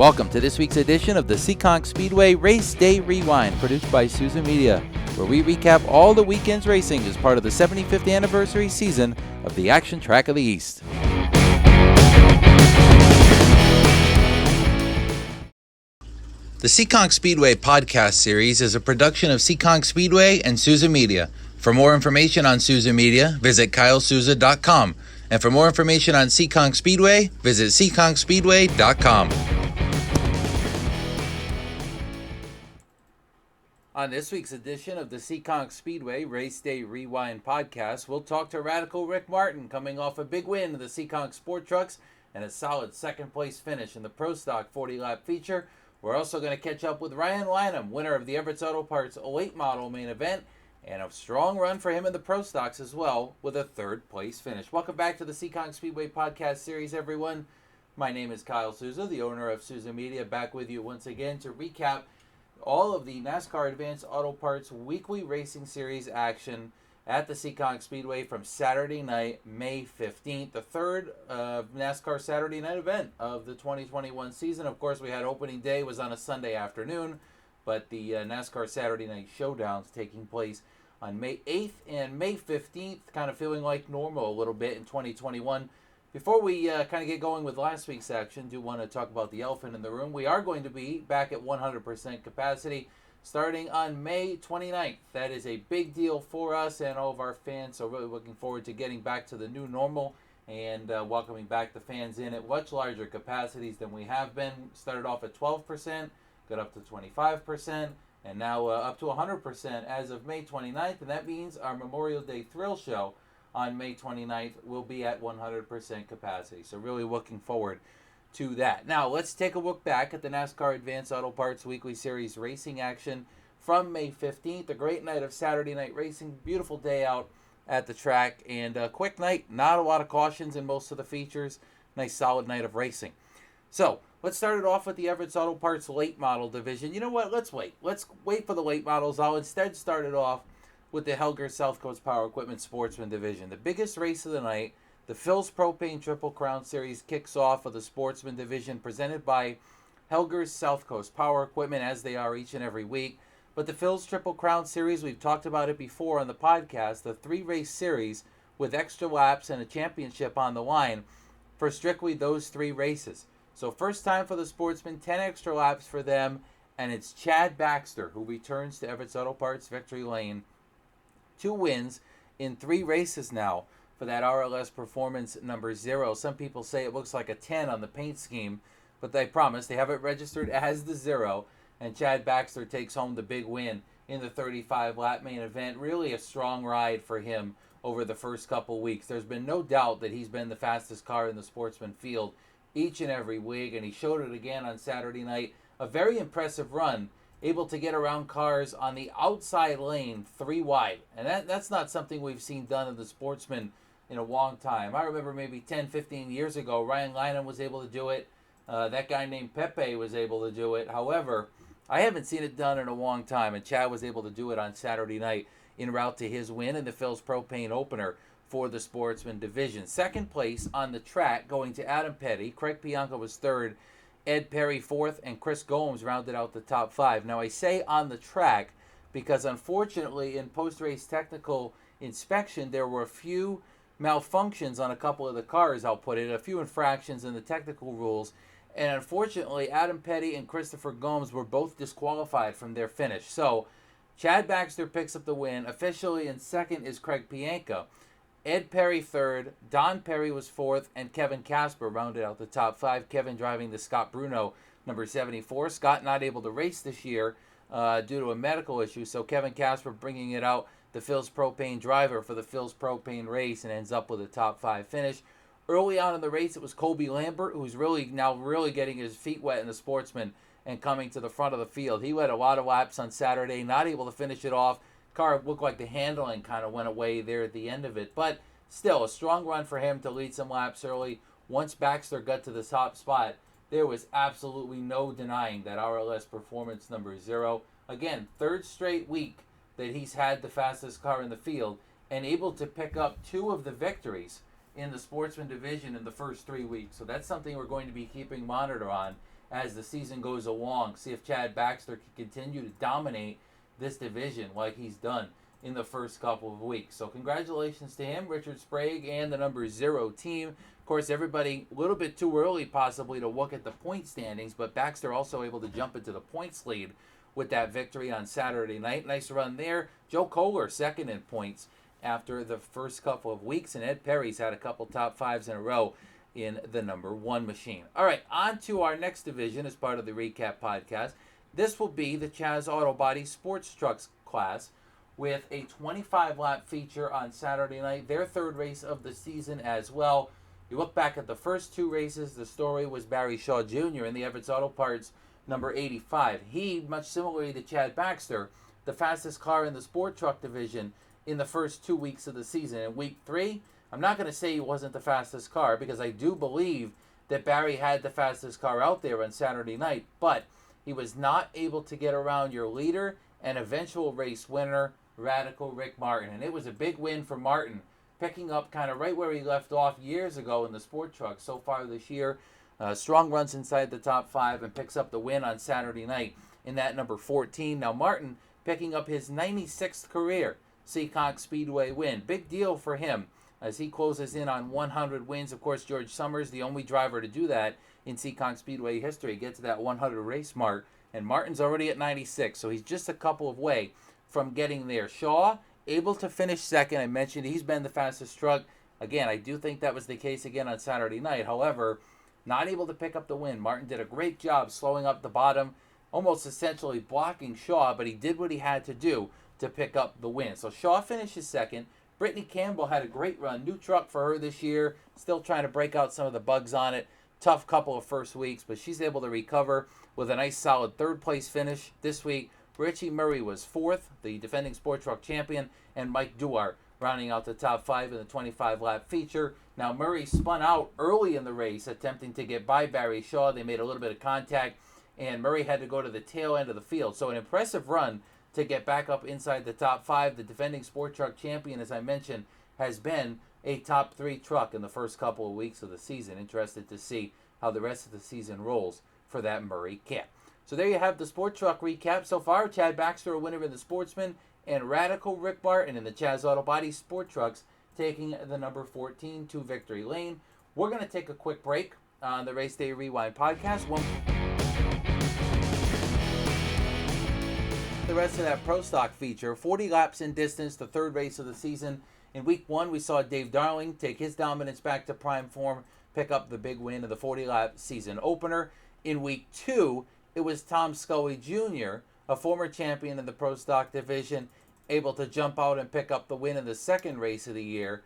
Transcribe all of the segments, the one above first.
Welcome to this week's edition of the Seekonk Speedway Race Day Rewind, produced by Souza Media, where we recap all the weekend's racing as part of the 75th anniversary season of the Action Track of the East. The Seekonk Speedway podcast series is a production of Seekonk Speedway and Souza Media. For more information on Souza Media, visit kylesouza.com. And for more information on Seekonk Speedway, visit seekonkspeedway.com. On this week's edition of the Seekonk Speedway Race Day Rewind podcast, we'll talk to Radical Rick Martin, coming off a big win in the Seekonk Sport Trucks and a solid second-place finish in the Pro Stock 40-lap feature. We're also going to catch up with Ryan Lineham, winner of the Everett's Auto Parts late model main event, and a strong run for him in the Pro Stocks as well, with a third-place finish. Welcome back to the Seekonk Speedway podcast series, everyone. My name is Kyle Souza, the owner of Souza Media, back with you once again to recap all of the NASCAR Advanced Auto Parts weekly racing series action at the Seekonk Speedway from Saturday night, May 15th, the third NASCAR Saturday night event of the 2021 season. Of course, we had opening day was on a Sunday afternoon, but the NASCAR Saturday night showdowns taking place on May 8th and May 15th, kind of feeling like normal a little bit in 2021. Before we kind of get going with last week's action, do want to talk about the elephant in the room. We are going to be back at 100% capacity starting on May 29th. That is a big deal for us and all of our fans, so really looking forward to getting back to the new normal and welcoming back the fans in at much larger capacities than we have been. Started off at 12%, got up to 25%, and now up to 100% as of May 29th, and that means our Memorial Day Thrill Show on May 29th will be at 100% capacity. So really looking forward to that. Now, let's take a look back at the NASCAR Advanced Auto Parts Weekly Series racing action from May 15th. A great night of Saturday night racing. Beautiful day out at the track. And a quick night. Not a lot of cautions in most of the features. Nice solid night of racing. So, let's start it off with the Everett's Auto Parts late model division. You know what? Let's wait. Let's wait for the late models. I'll instead start it off with the Helger South Coast Power Equipment Sportsman division. The biggest race of the night, the Phil's Propane Triple Crown Series, kicks off with the Sportsman division presented by Helger's South Coast Power Equipment, as they are each and every week. But the Phil's Triple Crown Series, we've talked about it before on the podcast, the three-race series with extra laps and a championship on the line for strictly those three races. So first time for the Sportsman, 10 extra laps for them, and it's Chad Baxter who returns to Everett's Auto Parts Victory Lane. 2 wins in 3 races now for that RLS performance number 0. Some people say it looks like a 10 on the paint scheme, but they promise they have it registered as the 0. And Chad Baxter takes home the big win in the 35-lap main event. Really a strong ride for him over the first couple weeks. There's been no doubt that he's been the fastest car in the Sportsman field each and every week, and he showed it again on Saturday night. A very impressive run, able to get around cars on the outside lane 3 wide. And that's not something we've seen done in the Sportsman in a long time. I remember maybe 10, 15 years ago, Ryan Lineham was able to do it. That guy named Pepe was able to do it. However, I haven't seen it done in a long time, and Chad was able to do it on Saturday night en route to his win in the Phil's Propane opener for the Sportsman division. Second place on the track going to Adam Petty. Craig Bianco was third. Ed Perry fourth, and Chris Gomes rounded out the top 5. Now, I say on the track because, unfortunately, in post-race technical inspection, there were a few malfunctions on a couple of the cars, I'll put it, a few infractions in the technical rules, and unfortunately, Adam Petty and Christopher Gomes were both disqualified from their finish. So, Chad Baxter picks up the win. Officially in second is Craig Bianco. Ed Perry third, Don Perry was fourth, and Kevin Casper rounded out the top 5. Kevin driving the Scott Bruno number 74. Scott not able to race this year due to a medical issue, so Kevin Casper bringing it out, the Phil's Propane driver for the Phil's Propane race, and ends up with a top 5 finish. Early on in the race, it was Colby Lambert, who's really getting his feet wet in the Sportsman and coming to the front of the field. He led a lot of laps on Saturday, not able to finish it off. Car looked like the handling kind of went away there at the end of it, but still a strong run for him to lead some laps early. Once Baxter got to the top spot, there was absolutely no denying that RLS performance number 0. Again, third straight week that he's had the fastest car in the field and able to pick up 2 of the victories in the Sportsman division in the first 3 weeks. So that's something we're going to be keeping monitor on as the season goes along. See if Chad Baxter can continue to dominate this division like he's done in the first couple of weeks. So congratulations to him, Richard Sprague, and the number 0 team. Of course, everybody a little bit too early possibly to look at the point standings, but Baxter also able to jump into the points lead with that victory on Saturday night. Nice run there. Joe Kohler second in points after the first couple of weeks, and Ed Perry's had a couple top fives in a row in the number 1 machine. All right, on to our next division as part of the recap podcast. This will be the Chaz Auto Body Sports Trucks class with a 25-lap feature on Saturday night, their third race of the season as well. You look back at the first 2 races, the story was Barry Shaw Jr. in the Everett's Auto Parts number 85. He, much similarly to Chad Baxter, the fastest car in the sport truck division in the first 2 weeks of the season. In week 3, I'm not going to say he wasn't the fastest car because I do believe that Barry had the fastest car out there on Saturday night, but he was not able to get around your leader and eventual race winner, Radical Rick Martin. And it was a big win for Martin, picking up kind of right where he left off years ago in the sport truck so far this year. Strong runs inside the top 5 and picks up the win on Saturday night in that number 14. Now Martin picking up his 96th career Seekonk Speedway win. Big deal for him as he closes in on 100 wins. Of course, George Summers, the only driver to do that in Seekonk Speedway history, gets to that 100 race mark. And Martin's already at 96, so he's just a couple of way from getting there. Shaw, able to finish second. I mentioned he's been the fastest truck. Again, I do think that was the case again on Saturday night. However, not able to pick up the win. Martin did a great job slowing up the bottom, almost essentially blocking Shaw, but he did what he had to do to pick up the win. So Shaw finishes second. Brittany Campbell had a great run. New truck for her this year. Still trying to break out some of the bugs on it. Tough couple of first weeks, but she's able to recover with a nice solid third place finish this week. Richie Murray was 4th, the defending sport truck champion, and Mike Duar rounding out the top 5 in the 25-lap feature. Now Murray spun out early in the race, attempting to get by Barry Shaw. They made a little bit of contact, and Murray had to go to the tail end of the field. So an impressive run to get back up inside the top 5. The defending sport truck champion, as I mentioned, has been a top 3 truck in the first couple of weeks of the season. Interested to see how the rest of the season rolls for that Murray kit. So there you have the sport truck recap. So far, Chad Baxter, a winner in the Sportsman, and Radical Rick Martin in the Chaz Auto Body Sport Trucks taking the number 14 to victory lane. We're going to take a quick break on the Race Day Rewind podcast. The rest of that Pro Stock feature, 40 laps in distance, the third race of the season. In week 1, we saw Dave Darling take his dominance back to prime form, pick up the big win of the 40-lap season opener. In week 2, it was Tom Scully Jr., a former champion in the Pro Stock division, able to jump out and pick up the win in the second race of the year.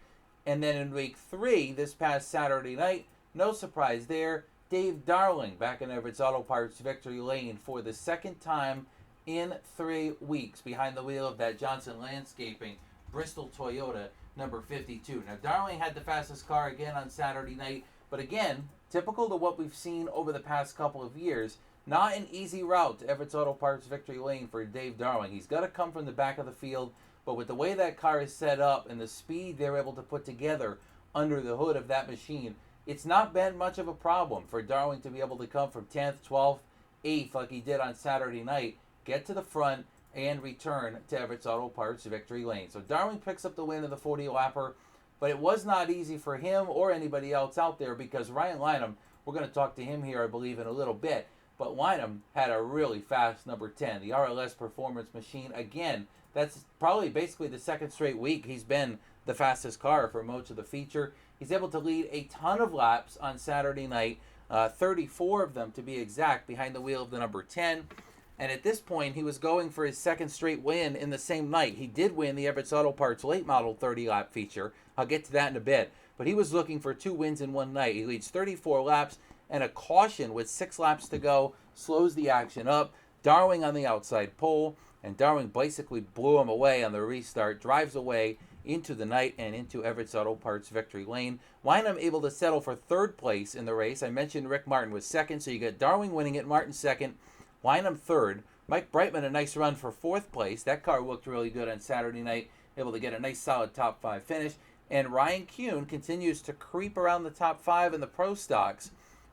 And then in week 3, this past Saturday night, no surprise there, Dave Darling back in Everett's Auto Parts victory lane for the second time in 3 weeks behind the wheel of that Johnson Landscaping Bristol Toyota number 52. Now, Darling had the fastest car again on Saturday night, but again, typical to what we've seen over the past couple of years, not an easy route to Everett's Auto Parts victory lane for Dave Darling. He's got to come from the back of the field, but with the way that car is set up and the speed they're able to put together under the hood of that machine, it's not been much of a problem for Darling to be able to come from 10th, 12th, 8th like he did on Saturday night, get to the front, and return to Everett's Auto Parts victory lane. So Darling picks up the win of the 40-lapper, but it was not easy for him or anybody else out there because Ryan Lineham, we're going to talk to him here, I believe, in a little bit, but Lineham had a really fast number 10, the RLS Performance Machine. Again, that's probably basically the second straight week he's been the fastest car for most of the feature. He's able to lead a ton of laps on Saturday night, 34 of them to be exact, behind the wheel of the number 10. And at this point, he was going for his second straight win in the same night. He did win the Everett's Auto Parts late model 30-lap feature. I'll get to that in a bit. But he was looking for 2 wins in one night. He leads 34 laps, and a caution with 6 laps to go slows the action up. Darling on the outside pole, and Darling basically blew him away on the restart, drives away into the night and into Everett's Auto Parts victory lane. Lineham able to settle for third place in the race. I mentioned Rick Martin was second, so you got Darling winning it, Martin second, Lineham third. Mike Brightman, a nice run for fourth place. That car looked really good on Saturday night, able to get a nice solid top 5 finish. And Ryan Kuhn continues to creep around the top 5 in the Pro Stocks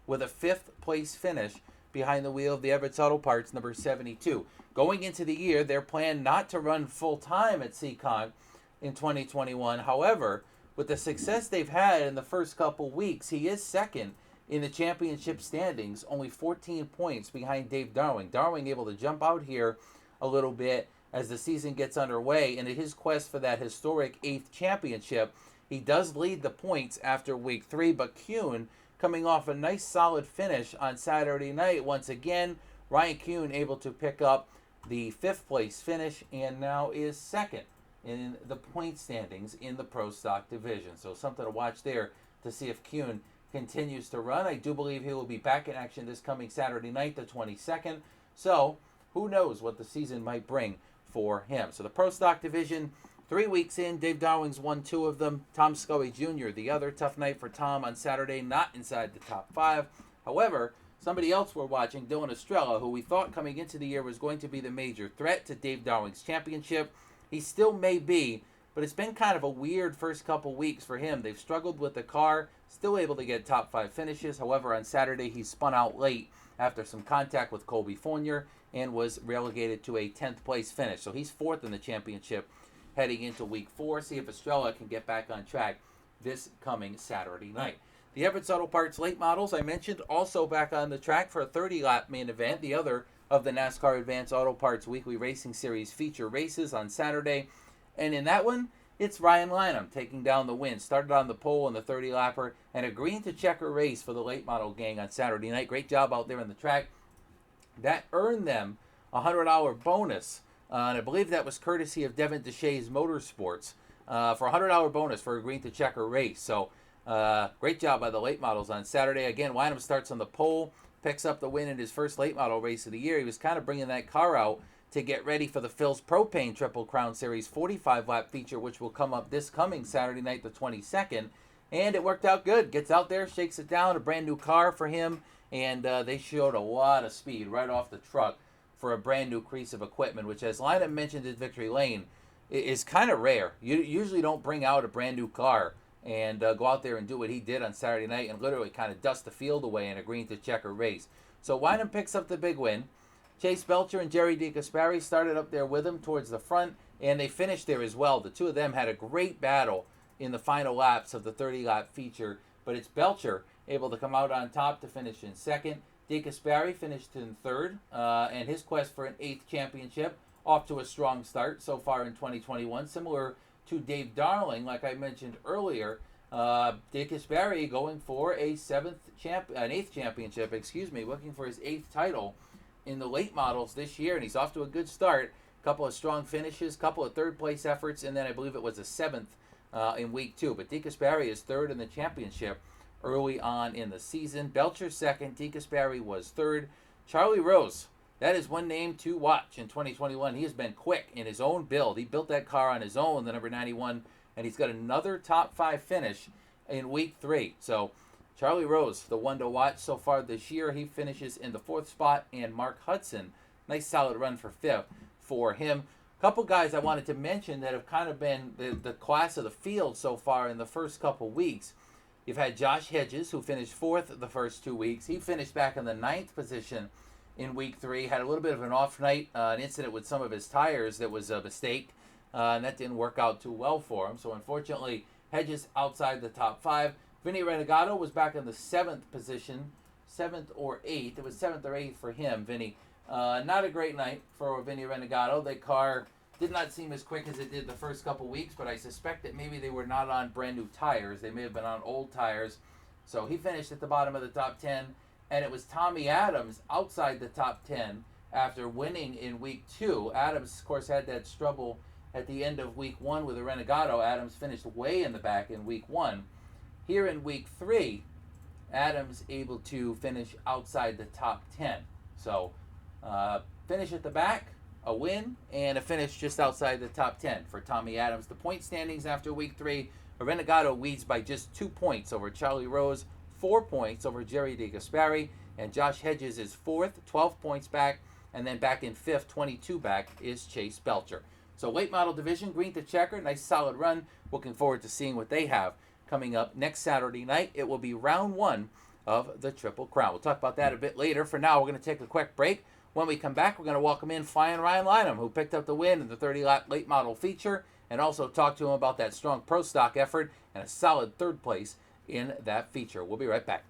with a 5th place finish behind the wheel of the Everett Auto Parts number 72. Going into the year, their plan not to run full-time at Seekonk in 2021. However, with the success they've had in the first couple weeks, he is second in the championship standings, only 14 points behind Dave Darwin. Darwin able to jump out here a little bit as the season gets underway, and in his quest for that historic 8th championship, he does lead the points after week 3, but Kuhn coming off a nice solid finish on Saturday night. Once again, Ryan Kuhn able to pick up the 5th place finish and now is second in the point standings in the Pro Stock division. So something to watch there to see if Kuhn continues to run. I do believe he will be back in action this coming Saturday night, the 22nd. So who knows what the season might bring for him. So the Pro Stock division, 3 weeks in, Dave Darwin's won 2 of them. Tom Scully Jr., the other. Tough night for Tom on Saturday, not inside the top 5. However, somebody else we're watching, Dylan Estrella, who we thought coming into the year was going to be the major threat to Dave Darwin's championship. He still may be, but it's been kind of a weird first couple weeks for him. They've struggled with the car, still able to get top 5 finishes. However, on Saturday, he spun out late after some contact with Colby Fournier and was relegated to a 10th place finish. So he's 4th in the championship heading into week 4. See if Estrella can get back on track this coming Saturday night. The Everett Auto Parts late models, I mentioned, also back on the track for a 30-lap main event, the other of the NASCAR Advanced Auto Parts Weekly Racing Series feature races on Saturday. And in that one, it's Ryan Lineham taking down the win. Started on the pole in the 30-lapper and agreeing to checker race for the late model gang on Saturday night. Great job out there on the track. That earned them a $100 bonus. And I believe that was courtesy of Devin Deshays Motorsports for a $100 bonus for agreeing to checker race. So great job by the late models on Saturday. Again, Lineham starts on the pole, picks up the win in his first late model race of the year. He was kind of bringing that car out to get ready for the Phil's Propane Triple Crown Series 45-lap feature, which will come up this coming Saturday night, the 22nd. And it worked out good. Gets out there, shakes it down, a brand new car for him. And they showed a lot of speed right off the truck for a brand new crease of equipment, which, as Lineham mentioned at Victory Lane, is kind of rare. You usually don't bring out a brand new car and go out there and do what he did on Saturday night and literally kind of dust the field away and agreeing to checker race. So Lineham picks up the big win. Chase Belcher and Jerry DeGasperi started up there with him towards the front, and they finished there as well. The two of them had a great battle in the final laps of the 30-lap feature, but it's Belcher able to come out on top to finish in second. DeGasperi finished in third, and his quest for an 8th championship off to a strong start so far in 2021, similar to Dave Darling, like I mentioned earlier. DeGasperi going for an 8th championship, looking for his 8th title in the late models this year, and he's off to a good start. A couple of strong finishes, couple of third-place efforts, and then I believe it was a 7th in week 2. But DeGasperi is 3rd in the championship early on in the season. Belcher 2nd, DeGasperi was 3rd. Charlie Rose, that is one name to watch in 2021. He has been quick in his own build. He built that car on his own, the number 91, and he's got another top 5 finish in week 3. So Charlie Rose, the one to watch so far this year. He finishes in the 4th spot, and Mark Hudson, nice solid run for 5th for him. A couple guys I wanted to mention that have kind of been the class of the field so far in the first couple weeks. You've had Josh Hedges, who finished 4th the first 2 weeks. He finished back in the 9th position in week 3. Had a little bit of an off night, an incident with some of his tires that was a mistake, and that didn't work out too well for him. So unfortunately, Hedges outside the top 5. Vinny Renegado was back in the 7th position, 7th or 8th. It was 7th or 8th for him, Vinny. Not a great night for Vinny Renegado. The car did not seem as quick as it did the first couple weeks, but I suspect that maybe they were not on brand new tires. They may have been on old tires. So he finished at the bottom of the top 10, and it was Tommy Adams outside the top 10 after winning in week 2. Adams, of course, had that struggle at the end of week 1 with the Renegado. Adams finished way in the back in week 1. Here in week 3, Adams able to finish outside the top 10. So finish at the back, a win, and a finish just outside the top 10 for Tommy Adams. The point standings after week 3, Renegado leads by just 2 points over Charlie Rose, 4 points over Jerry DeGasperi, and Josh Hedges is 4th, 12 points back, and then back in 5th, 22 back, is Chase Belcher. So late model division, green to checker, nice solid run. Looking forward to seeing what they have coming up next Saturday night. It will be round 1 of the Triple Crown. We'll talk about that a bit later. For now, we're going to take a quick break. When we come back, we're going to welcome in Flying Ryan Lineham, who picked up the win in the 30-lap late model feature, and also talk to him about that strong pro stock effort and a solid third place in that feature. We'll be right back.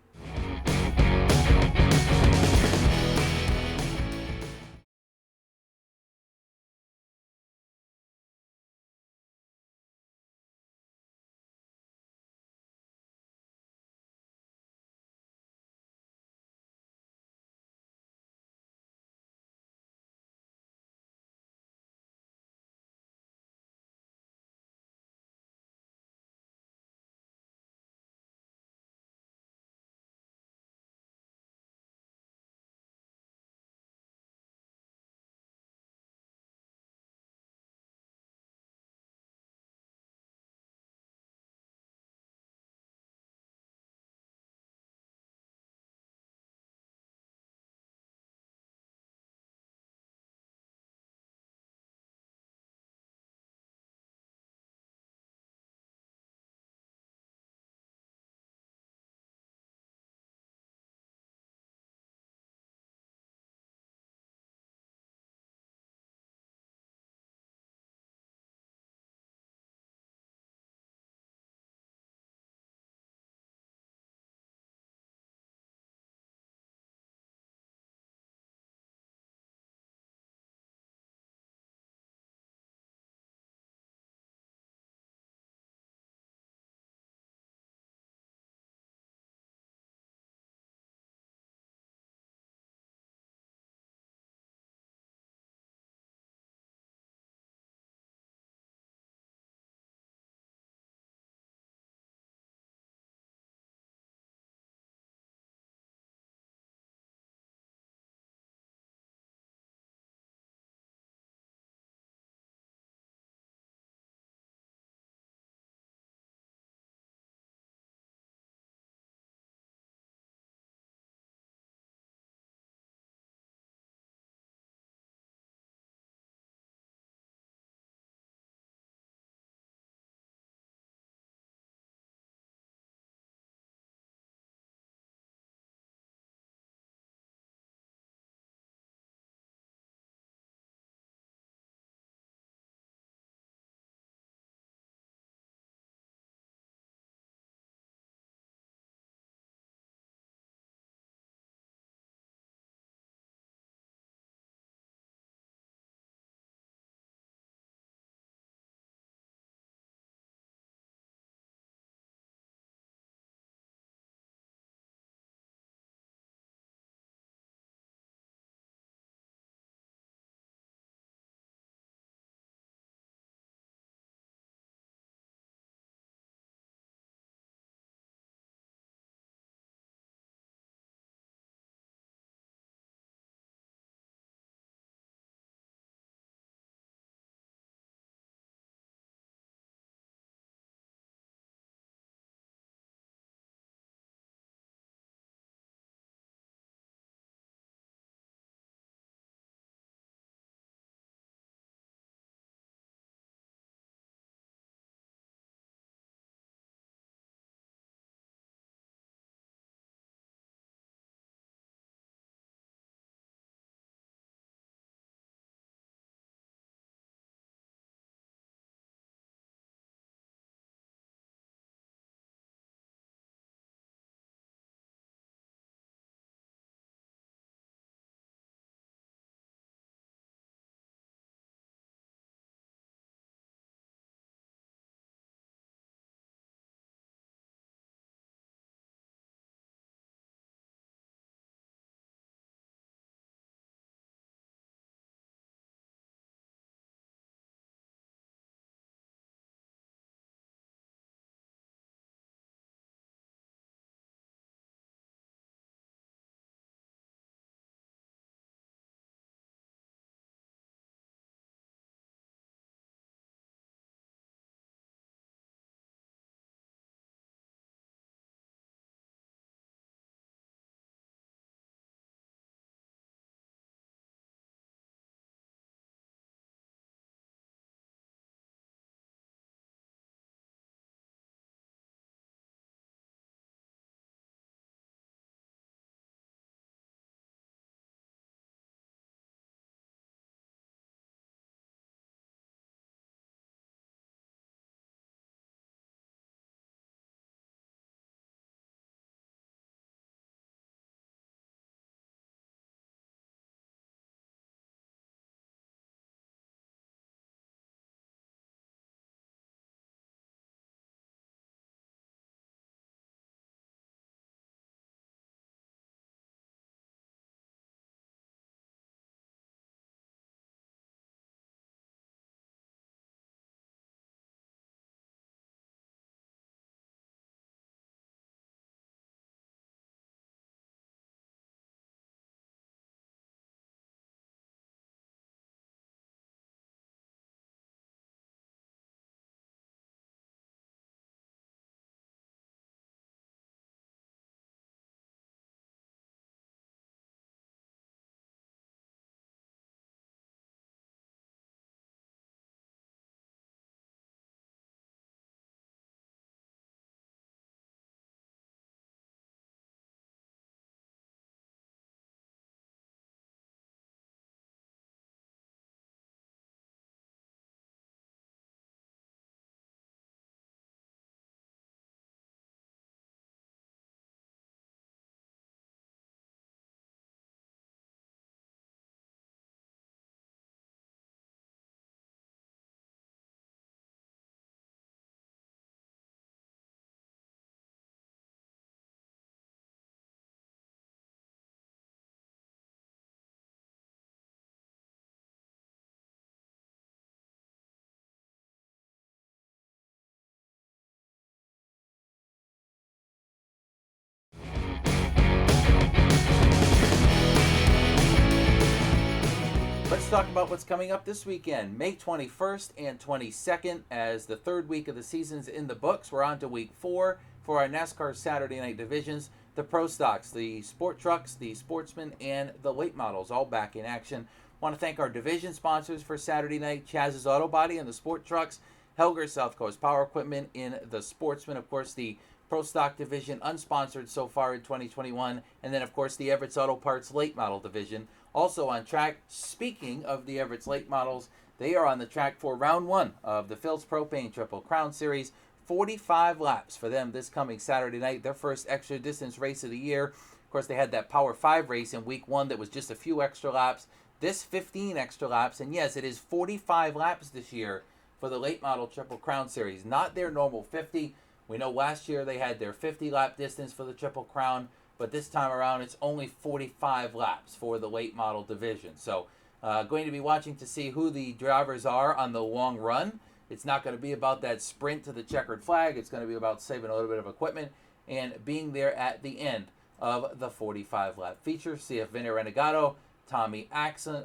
Let's talk about what's coming up this weekend. May 21st and 22nd, as the third week of the season's in the books. We're on to week 4 for our NASCAR Saturday night divisions. The Pro Stocks, the Sport Trucks, the Sportsman, and the Late Models all back in action. Want to thank our division sponsors for Saturday night, Chaz's Auto Body and the Sport Trucks, Helger South Coast Power Equipment in the Sportsman, of course, the Pro Stock division unsponsored so far in 2021, and then, of course, the Everett's Auto Parts Late Model division also on track. Speaking of the Everett's Late Models, they are on the track for round 1 of the Phil's Propane Triple Crown Series. 45 laps for them this coming Saturday night, their first extra distance race of the year. Of course, they had that Power 5 race in week 1 that was just a few extra laps. This 15 extra laps, and yes, it is 45 laps this year for the Late Model Triple Crown Series, not their normal 50. We know last year they had their 50-lap distance for the Triple Crown, but this time around it's only 45 laps for the Late Model division. So going to be watching to see who the drivers are on the long run. It's not going to be about that sprint to the checkered flag. It's going to be about saving a little bit of equipment and being there at the end of the 45-lap feature. See if Vinny Renegado, Tommy Axum,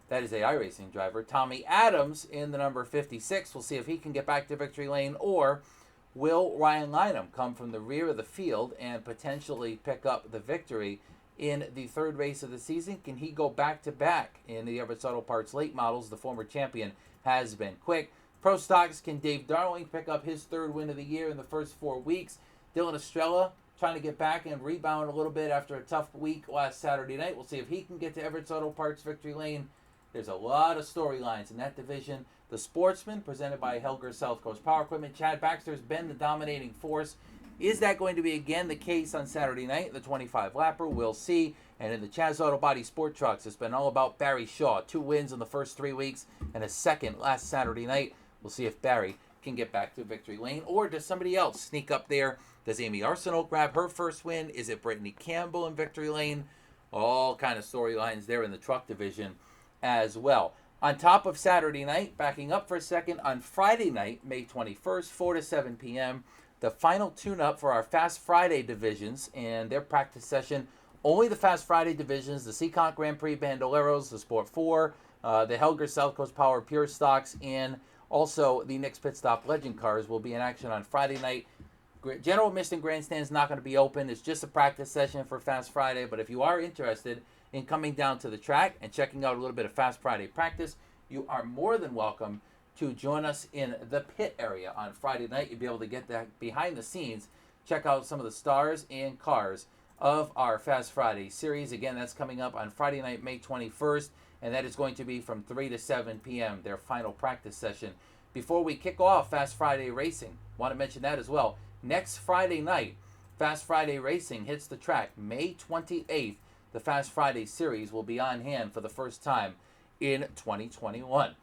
that is a iRacing driver, Tommy Adams in the number 56. We'll see if he can get back to victory lane, or will Ryan Lineham come from the rear of the field and potentially pick up the victory in the third race of the season? Can he go back-to-back in the Everett's Auto Parts Late Models? The former champion has been quick. Pro Stocks, can Dave Darling pick up his third win of the year in the first 4 weeks? Dylan Estrella trying to get back and rebound a little bit after a tough week last Saturday night. We'll see if he can get to Everett's Auto Parts victory lane. There's a lot of storylines in that division. The Sportsman, presented by Helger South Coast Power Equipment. Chad Baxter's been the dominating force. Is that going to be again the case on Saturday night, the 25-lapper? We'll see. And in the Chaz Auto Body Sport Trucks, it's been all about Barry Shaw. 2 wins in the first 3 weeks and a second last Saturday night. We'll see if Barry can get back to victory lane, or does somebody else sneak up there? Does Amy Arsenault grab her first win? Is it Brittany Campbell in victory lane? All kind of storylines there in the truck division as well. On top of Saturday night, backing up for a second, on Friday night, May 21st, 4 to 7 p.m., the final tune-up for our Fast Friday divisions and their practice session. Only the Fast Friday divisions, the Seekonk Grand Prix Bandoleros, the Sport 4, the Helger South Coast Power Pure Stocks, and also the Nick's Pit Stop Legend Cars will be in action on Friday night. General admission grandstand is not going to be open. It's just a practice session for Fast Friday, but if you are interested in coming down to the track and checking out a little bit of Fast Friday practice, you are more than welcome to join us in the pit area on Friday night. You'll be able to get that behind the scenes, check out some of the stars and cars of our Fast Friday series. Again, that's coming up on Friday night, May 21st, and that is going to be from 3 to 7 p.m., their final practice session. Before we kick off Fast Friday Racing, want to mention that as well. Next Friday night, Fast Friday Racing hits the track May 28th. The Fast Friday series will be on hand for the first time in 2021.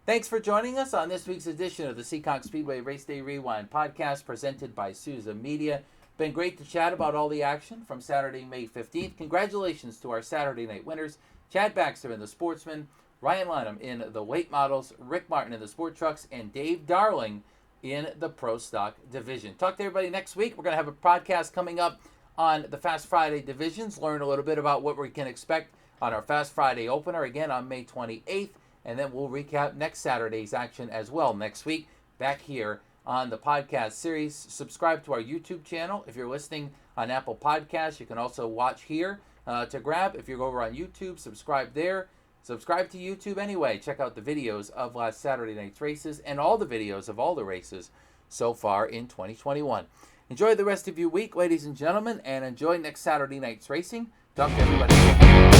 Thanks for joining us on this week's edition of the Seekonk Speedway Race Day Rewind podcast presented by Souza Media. Been great to chat about all the action from Saturday, May 15th. Congratulations to our Saturday night winners, Chad Baxter in the Sportsman, Ryan Lineham in the Late Models, Rick Martin in the Sport Trucks, and Dave Darling in the Pro Stock division. Talk to everybody next week. We're going to have a podcast coming up on the Fast Friday divisions, learn a little bit about what we can expect on our Fast Friday opener, again on May 28th, and then we'll recap next Saturday's action as well next week, back here on the podcast series. Subscribe to our YouTube channel. If you're listening on Apple Podcasts, you can also watch here to grab. If you're over on YouTube, subscribe there. Subscribe to YouTube anyway. Check out the videos of last Saturday night's races and all the videos of all the races so far in 2021. Enjoy the rest of your week, ladies and gentlemen, and enjoy next Saturday night's racing. Talk to everybody.